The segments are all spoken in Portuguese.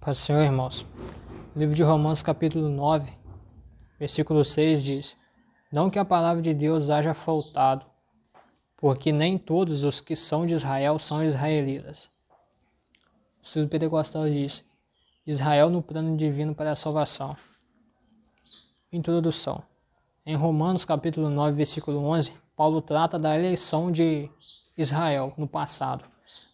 Paz do Senhor, irmãos. O livro de Romanos, capítulo 9, versículo 6 diz: Não que a palavra de Deus haja faltado, porque nem todos os que são de Israel são israelitas. O estudo pentecostal diz: Israel no plano divino para a salvação. Introdução. Em Romanos, capítulo 9, versículo 11, Paulo trata da eleição de Israel no passado,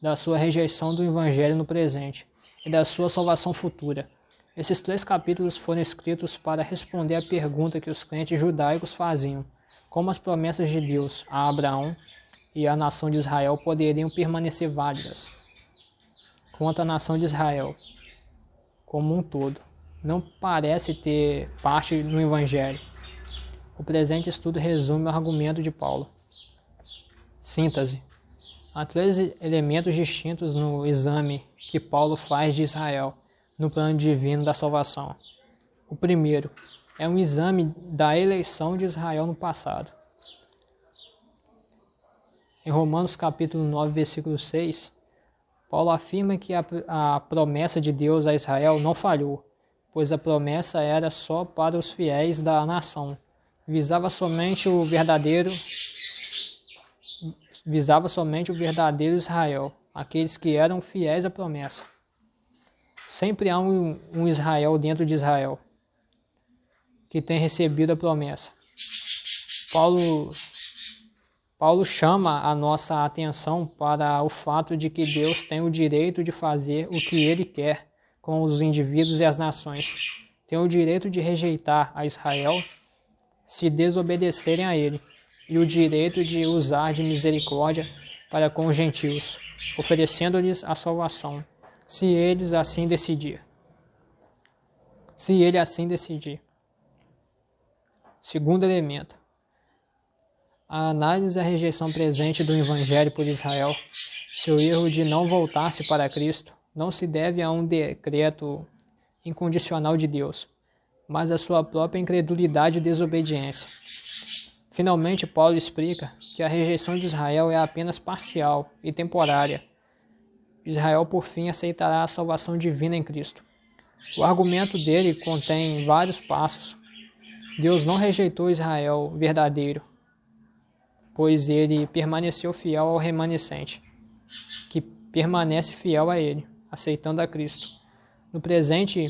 da sua rejeição do evangelho no presente e da sua salvação futura. Esses 3 capítulos foram escritos para responder à pergunta que os crentes judaicos faziam: como as promessas de Deus a Abraão e à nação de Israel poderiam permanecer válidas. Quanto à nação de Israel, como um todo, não parece ter parte no evangelho. O presente estudo resume o argumento de Paulo. Síntese. Há 3 elementos distintos no exame que Paulo faz de Israel no plano divino da salvação. O primeiro é um exame da eleição de Israel no passado. Em Romanos capítulo 9, versículo 6, Paulo afirma que a promessa de Deus a Israel não falhou, pois a promessa era só para os fiéis da nação. Visava somente o verdadeiro Israel, aqueles que eram fiéis à promessa. Sempre há um Israel dentro de Israel que tem recebido a promessa. Paulo chama a nossa atenção para o fato de que Deus tem o direito de fazer o que Ele quer com os indivíduos e as nações. Tem o direito de rejeitar a Israel se desobedecerem a Ele, e o direito de usar de misericórdia para com os gentios, oferecendo-lhes a salvação, se ele assim decidir. Segundo elemento. A análise da rejeição presente do Evangelho por Israel, seu erro de não voltar-se para Cristo, não se deve a um decreto incondicional de Deus, mas à sua própria incredulidade e desobediência. Finalmente, Paulo explica que a rejeição de Israel é apenas parcial e temporária. Israel, por fim, aceitará a salvação divina em Cristo. O argumento dele contém vários passos. Deus não rejeitou Israel verdadeiro, pois ele permaneceu fiel ao remanescente, que permanece fiel a ele, aceitando a Cristo. No presente,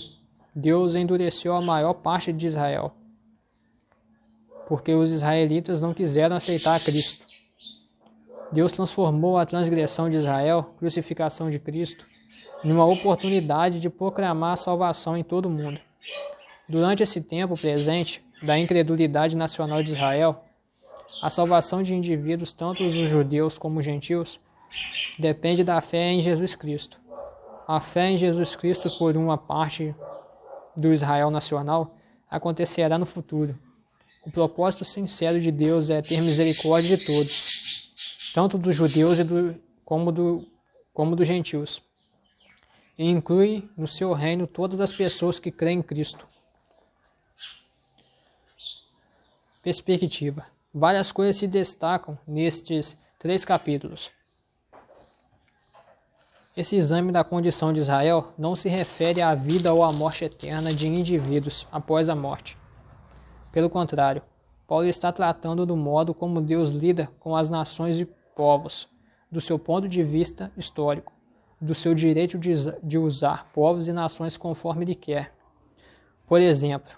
Deus endureceu a maior parte de Israel, porque os israelitas não quiseram aceitar a Cristo. Deus transformou a transgressão de Israel, crucificação de Cristo, numa oportunidade de proclamar a salvação em todo o mundo. Durante esse tempo presente da incredulidade nacional de Israel, a salvação de indivíduos, tanto os judeus como os gentios, depende da fé em Jesus Cristo. A fé em Jesus Cristo por uma parte do Israel nacional acontecerá no futuro. O propósito sincero de Deus é ter misericórdia de todos, tanto dos judeus como dos gentios, e inclui no seu reino todas as pessoas que creem em Cristo. Perspectiva. Várias coisas se destacam nestes 3 capítulos. Esse exame da condição de Israel não se refere à vida ou à morte eterna de indivíduos após a morte. Pelo contrário, Paulo está tratando do modo como Deus lida com as nações e povos, do seu ponto de vista histórico, do seu direito de usar povos e nações conforme Ele quer. Por exemplo,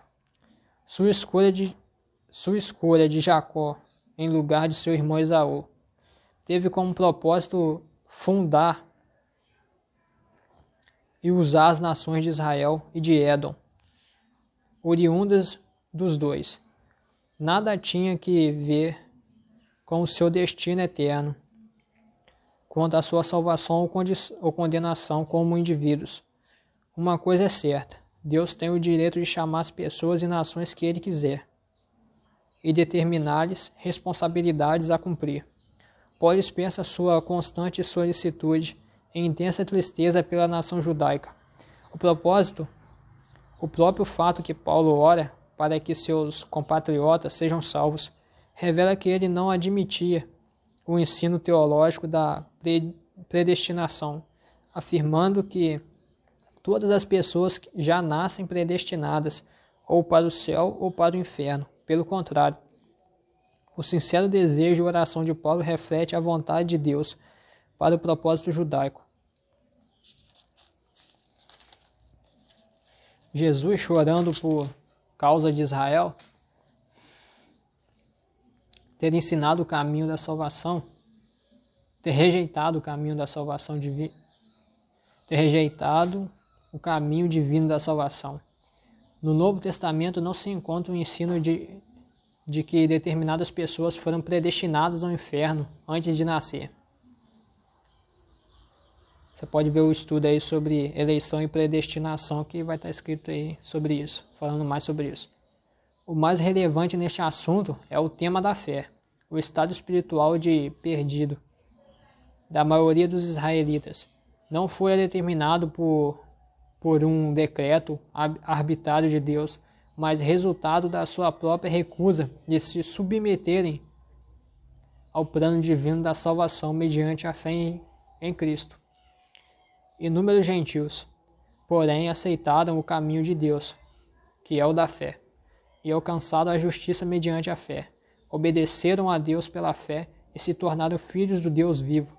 sua escolha de Jacó em lugar de seu irmão Esaú teve como propósito fundar e usar as nações de Israel e de Édom, oriundas dos dois. Nada tinha que ver com o seu destino eterno, quanto à sua salvação ou condenação como indivíduos. Uma coisa é certa: Deus tem o direito de chamar as pessoas e nações que Ele quiser e determinar-lhes responsabilidades a cumprir. Paulo expressa sua constante solicitude e intensa tristeza pela nação judaica. O próprio fato que Paulo ora para que seus compatriotas sejam salvos, revela que ele não admitia o ensino teológico da predestinação, afirmando que Todas as pessoas já nascem predestinadas ou para o céu ou para o inferno. Pelo contrário, o sincero desejo e oração de Paulo reflete a vontade de Deus para o propósito judaico. Jesus chorando por causa de Israel, ter ensinado o caminho da salvação, ter rejeitado o caminho da salvação divina, ter rejeitado o caminho divino da salvação. No Novo Testamento não se encontra o ensino de que determinadas pessoas foram predestinadas ao inferno antes de nascer. Você pode ver o estudo aí sobre eleição e predestinação, que vai estar escrito aí sobre isso, falando mais sobre isso. O mais relevante neste assunto é o tema da fé, o estado espiritual de perdido da maioria dos israelitas. Não foi determinado por um decreto arbitrário de Deus, mas resultado da sua própria recusa de se submeterem ao plano divino da salvação mediante a fé em Cristo. Inúmeros gentios, porém, aceitaram o caminho de Deus, que é o da fé, e alcançaram a justiça mediante a fé. Obedeceram a Deus pela fé e se tornaram filhos do Deus vivo.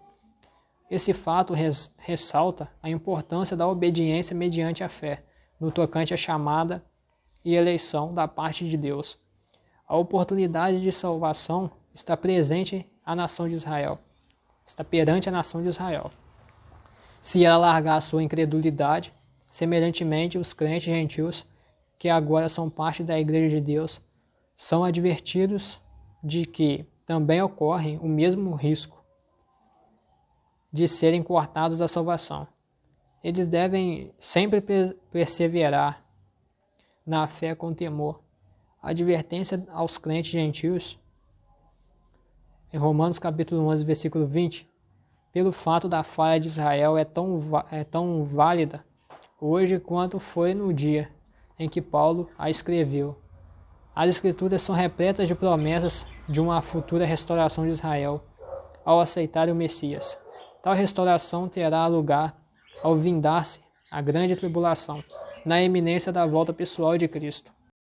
Esse fato ressalta a importância da obediência mediante a fé, no tocante à chamada e eleição da parte de Deus. A oportunidade de salvação está presente à nação de Israel, está perante a nação de Israel. Se ela largar a sua incredulidade, semelhantemente os crentes gentios, que agora são parte da Igreja de Deus, são advertidos de que também ocorre o mesmo risco de serem cortados da salvação. Eles devem sempre perseverar na fé com temor. A advertência aos crentes gentios, em Romanos capítulo 11, versículo 20, pelo fato da falha de Israel é tão válida hoje quanto foi no dia em que Paulo a escreveu. As Escrituras são repletas de promessas de uma futura restauração de Israel ao aceitar o Messias. Tal restauração terá lugar ao vindar-se a grande tribulação, na iminência da volta pessoal de Cristo.